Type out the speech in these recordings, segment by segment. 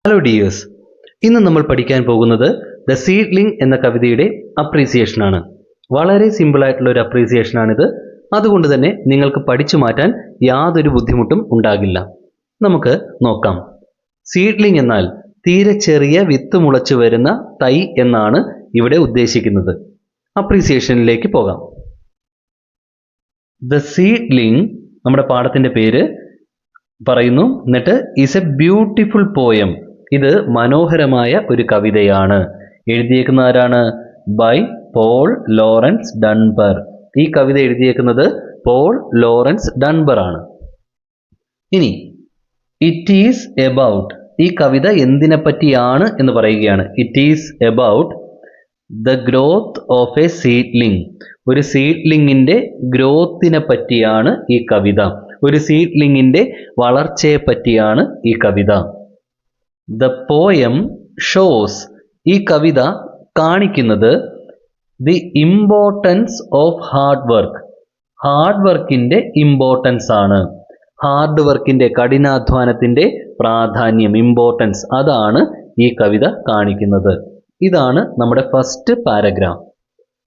Hello dears, ഇന്ന് നമ്മൾ പഠിക്കാൻ പോകുന്നത് ദ സീഡ്ലിംഗ് എന്ന കവിതയുടെ അപ്രീസിയേഷൻ ആണ്. വളരെ സിമ്പിൾ ആയിട്ടുള്ള ഒരു അപ്രീസിയേഷൻ ആണിത്. അതുകൊണ്ട് തന്നെ നിങ്ങൾക്ക് പഠിച്ചു മാറ്റാൻ യാതൊരു ബുദ്ധിമുട്ടും ഉണ്ടാകില്ല. നമുക്ക് നോക്കാം. സീഡ്ലിംഗ് എന്നാൽ തീരെ ചെറിയ വിത്ത് മുളച്ചു വരുന്ന തൈ എന്നാണ് ഇവിടെ ഉദ്ദേശിക്കുന്നത്. അപ്രീസിയേഷനിലേക്ക് പോകാം. ദ സീഡ്ലിംഗ് നമ്മുടെ പാഠത്തിന്റെ പേര് പറയുന്നു. എന്നിട്ട് ഈസ് എ ബ്യൂട്ടിഫുൾ പോയം. ഇത് മനോഹരമായ ഒരു കവിതയാണ്. എഴുതിയേക്കുന്ന ആരാണ്? By Paul Laurence Dunbar. ഈ കവിത എഴുതിയേക്കുന്നത് പോൾ ലോറൻസ് ഡൺബർ ആണ്. ഇനി ഇറ്റ് ഈസ് എബൌട്ട്, ഈ കവിത എന്തിനെ പറ്റിയാണ് എന്ന് പറയുകയാണ്. It is about the growth of A seedling. ഒരു സീഡ്ലിംഗിന്റെ ഗ്രോത്തിനെ പറ്റിയാണ് ഈ കവിത. ഒരു സീഡ്ലിംഗിന്റെ വളർച്ചയെ പറ്റിയാണ് ഈ കവിത. ദ പോയം ഷോസ്, ഈ കവിത കാണിക്കുന്നത് the importance of hard work. Hard വർക്കിന്റെ ഇമ്പോർട്ടൻസ് ആണ്. ഹാർഡ് വർക്കിന്റെ, കഠിനാധ്വാനത്തിന്റെ പ്രാധാന്യം, ഇമ്പോർട്ടൻസ്, അതാണ് ഈ കവിത കാണിക്കുന്നത്. ഇതാണ് നമ്മുടെ ഫസ്റ്റ് പാരഗ്രാഫ്.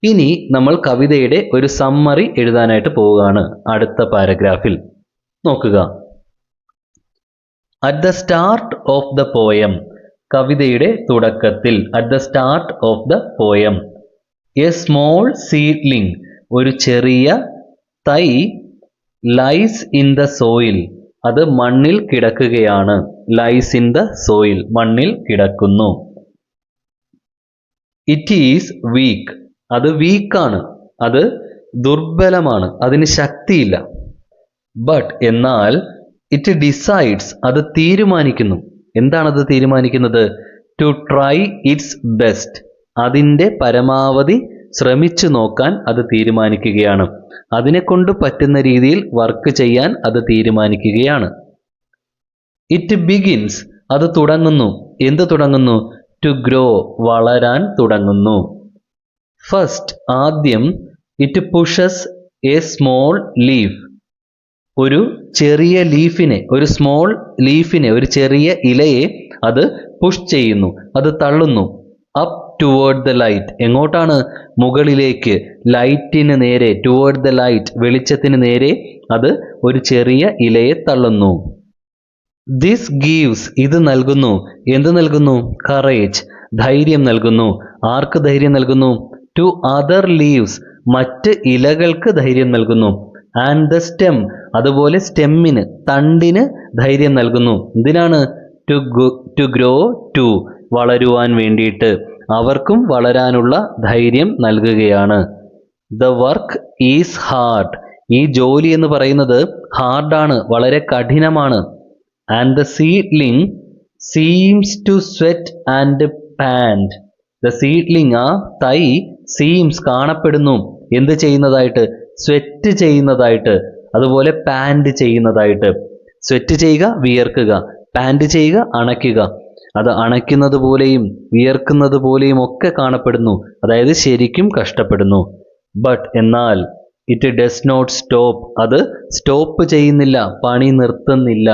ഇനി നമ്മൾ കവിതയുടെ ഒരു സമ്മറി എഴുതാനായിട്ട് പോവുകയാണ് അടുത്ത പാരഗ്രാഫിൽ. നോക്കുക. At the start of the poem, കവിതയുടെ തുടക്കത്തിൽ, at the start of the poem, A small seedling, ഒരു ചെറിയ തൈ, ലൈസ് ഇൻ ദ സോയിൽ, അത് മണ്ണിൽ കിടക്കുകയാണ്. ലൈസ് ഇൻ ദ സോയിൽ, മണ്ണിൽ കിടക്കുന്നു. ഇറ്റ് ഈസ് വീക്ക്, അത് വീക്കാണ്, അത് ദുർബലമാണ്, അതിന് ശക്തിയില്ല. ബട്ട് എന്നാൽ ഇറ്റ് ഡിസൈഡ്സ്, അത് തീരുമാനിക്കുന്നു. എന്താണത് തീരുമാനിക്കുന്നത്? ടു ട്രൈ ഇറ്റ്സ് ബെസ്റ്റ്, അതിൻ്റെ പരമാവധി ശ്രമിച്ചു നോക്കാൻ അത് തീരുമാനിക്കുകയാണ്. അതിനെ കൊണ്ട് പറ്റുന്ന രീതിയിൽ വർക്ക് ചെയ്യാൻ അത് തീരുമാനിക്കുകയാണ്. ഇറ്റ് ബിഗിൻസ്, അത് തുടങ്ങുന്നു. എന്ത് തുടങ്ങുന്നു? ടു ഗ്രോ, വളരാൻ തുടങ്ങുന്നു. ഫസ്റ്റ്, ആദ്യം, it pushes A small leaf, ഒരു ചെറിയ ലീഫിനെ, ഒരു സ്മോൾ ലീഫിനെ, ഒരു ചെറിയ ഇലയെ അത് പുഷ് ചെയ്യുന്നു, അത് തള്ളുന്നു. അപ്പ് ടുവേർഡ് ദ ലൈറ്റ്, എങ്ങോട്ടാണ്? മുകളിലേക്ക്, ലൈറ്റിന് നേരെ. ടുവേർഡ് ദ ലൈറ്റ്, വെളിച്ചത്തിന് നേരെ അത് ഒരു ചെറിയ ഇലയെ തള്ളുന്നു. ദിസ് ഗീവ്സ്, ഇത് നൽകുന്നു. എന്ത് നൽകുന്നു? കറേജ്, ധൈര്യം നൽകുന്നു. ആർക്ക് ധൈര്യം നൽകുന്നു? ടു അതർ ലീവ്സ്, മറ്റ് ഇലകൾക്ക് ധൈര്യം നൽകുന്നു. ആൻഡ് ദ സ്റ്റെം, അതുപോലെ സ്റ്റെമ്മിന്, തണ്ടിന് ധൈര്യം നൽകുന്നു. എന്തിനാണ്? ടു ഗ്രോ ടു, വളരുവാൻ വേണ്ടിയിട്ട്. അവർക്കും വളരാനുള്ള ധൈര്യം നൽകുകയാണ്. ദ വർക്ക് ഈസ് ഹാർഡ്, ഈ ജോലി എന്ന് പറയുന്നത് ഹാർഡാണ്, വളരെ കഠിനമാണ്. And the seedling seems to sweat and pant, the seedling, ആ തൈ, സീംസ്, കാണപ്പെടുന്നു. എന്ത് ചെയ്യുന്നതായിട്ട്? സ്വെറ്റ് ചെയ്യുന്നതായിട്ട്, അതുപോലെ പാൻറ് ചെയ്യുന്നതായിട്ട്. സ്വെറ്റ് ചെയ്യുക, വിയർക്കുക. പാൻറ് ചെയ്യുക, അണയ്ക്കുക. അത് അണയ്ക്കുന്നത് പോലെയും വിയർക്കുന്നത് പോലെയും ഒക്കെ കാണപ്പെടുന്നു. അതായത് ശരിക്കും കഷ്ടപ്പെടുന്നു. ബട്ട് എന്നാൽ ഇറ്റ് ഡസ് നോട്ട് സ്റ്റോപ്പ്, അത് സ്റ്റോപ്പ് ചെയ്യുന്നില്ല, പണി നിർത്തുന്നില്ല.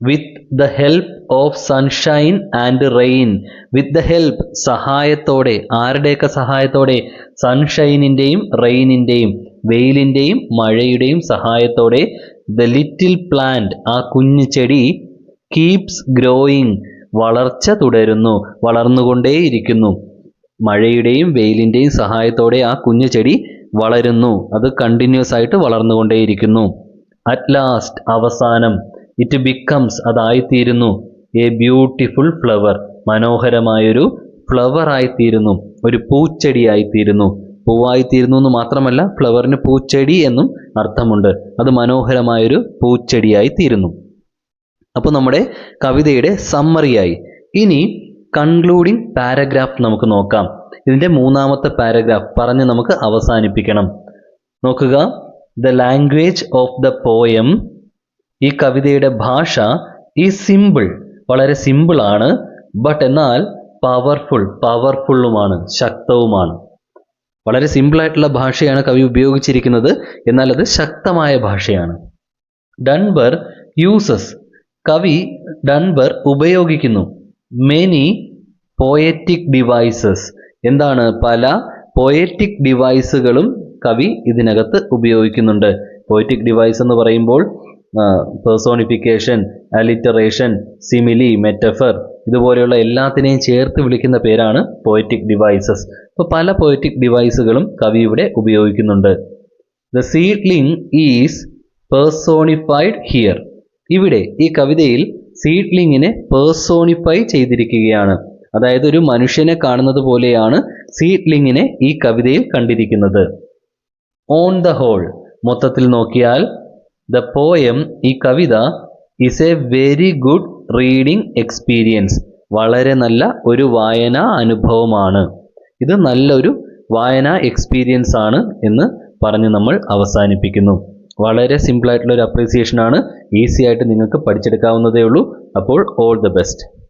With the help of sunshine and rain, with the help, സഹായത്തോടെ. ആരുടെയൊക്കെ സഹായത്തോടെ? സൺഷൈനിൻ്റെയും റെയിനിൻ്റെയും, വെയിലിൻ്റെയും മഴയുടെയും സഹായത്തോടെ. ദ ലിറ്റിൽ പ്ലാന്റ്, ആ കുഞ്ഞു ചെടി, കീപ്സ് ഗ്രോയിങ്, വളർച്ച തുടരുന്നു, വളർന്നുകൊണ്ടേയിരിക്കുന്നു. മഴയുടെയും വെയിലിൻ്റെയും സഹായത്തോടെ ആ കുഞ്ഞു ചെടി വളരുന്നു, അത് കണ്ടിന്യൂസ് ആയിട്ട് വളർന്നുകൊണ്ടേയിരിക്കുന്നു. അറ്റ് ലാസ്റ്റ്, അവസാനം, ഇറ്റ് ബിക്കംസ്, അതായിത്തീരുന്നു. എ ബ്യൂട്ടിഫുൾ ഫ്ലവർ, മനോഹരമായൊരു ഫ്ലവർ ആയിത്തീരുന്നു, ഒരു പൂച്ചെടിയായിത്തീരുന്നു. പൂവായിത്തീരുന്നു എന്ന് മാത്രമല്ല, ഫ്ലവറിന് പൂച്ചെടി എന്നും അർത്ഥമുണ്ട്. അത് മനോഹരമായൊരു പൂച്ചെടിയായിത്തീരുന്നു. അപ്പോൾ നമ്മുടെ കവിതയുടെ സമ്മറിയായി. ഇനി കൺക്ലൂഡിംഗ് പാരഗ്രാഫ് നമുക്ക് നോക്കാം. ഇതിൻ്റെ മൂന്നാമത്തെ പാരഗ്രാഫ് പറഞ്ഞ് നമുക്ക് അവസാനിപ്പിക്കണം. നോക്കുക. The language of the poem, ഈ കവിതയുടെ ഭാഷ ഈ സിമ്പിൾ, വളരെ സിമ്പിളാണ്. ബട്ട് എന്നാൽ പവർഫുള്ളുമാണ്, ശക്തവുമാണ്. വളരെ സിമ്പിളായിട്ടുള്ള ഭാഷയാണ് കവി ഉപയോഗിച്ചിരിക്കുന്നത്, എന്നാൽ അത് ശക്തമായ ഭാഷയാണ്. ഡൺബർ യൂസസ്, കവി ഡൺബർ ഉപയോഗിക്കുന്നു. Many poetic devices. എന്താണ്? പല പോയറ്റിക് ഡിവൈസുകളും കവി ഇതിനകത്ത് ഉപയോഗിക്കുന്നുണ്ട്. പോയറ്റിക് ഡിവൈസ് എന്ന് പറയുമ്പോൾ പേഴ്സോണിഫിക്കേഷൻ, അലിറ്ററേഷൻ, സിമിലി, മെറ്റഫർ ഇതുപോലെയുള്ള എല്ലാത്തിനെയും ചേർത്ത് വിളിക്കുന്ന പേരാണ് പോയറ്റിക് ഡിവൈസസ്. അപ്പോൾ പല പോയറ്റിക് ഡിവൈസുകളും കവി ഇവിടെ ഉപയോഗിക്കുന്നുണ്ട്. The seedling is personified here. ഇവിടെ ഈ കവിതയിൽ സീഡ്ലിങ്ങിനെ പേഴ്സോണിഫൈ ചെയ്തിരിക്കുകയാണ്. അതായത് ഒരു മനുഷ്യനെ കാണുന്നത് പോലെയാണ് സീഡ്ലിങ്ങിനെ ഈ കവിതയിൽ കണ്ടിരിക്കുന്നത്. ഓൺ ദ ഹോൾ, മൊത്തത്തിൽ നോക്കിയാൽ ദ പോയം, ഈ കവിത is a very good reading experience. വളരെ നല്ല ഒരു വായനാ അനുഭവമാണ്. ഇത് നല്ലൊരു വായനാ എക്സ്പീരിയൻസ് ആണ് എന്ന് പറഞ്ഞ് നമ്മൾ അവസാനിപ്പിക്കുന്നു. വളരെ സിമ്പിളായിട്ടുള്ള ഒരു അപ്രീസിയേഷൻ ആണ്. ഈസി ആയിട്ട് നിങ്ങൾക്ക് പഠിച്ചെടുക്കാവുന്നതേ ഉള്ളൂ. അപ്പോൾ ഓൾ ദ ബെസ്റ്റ്.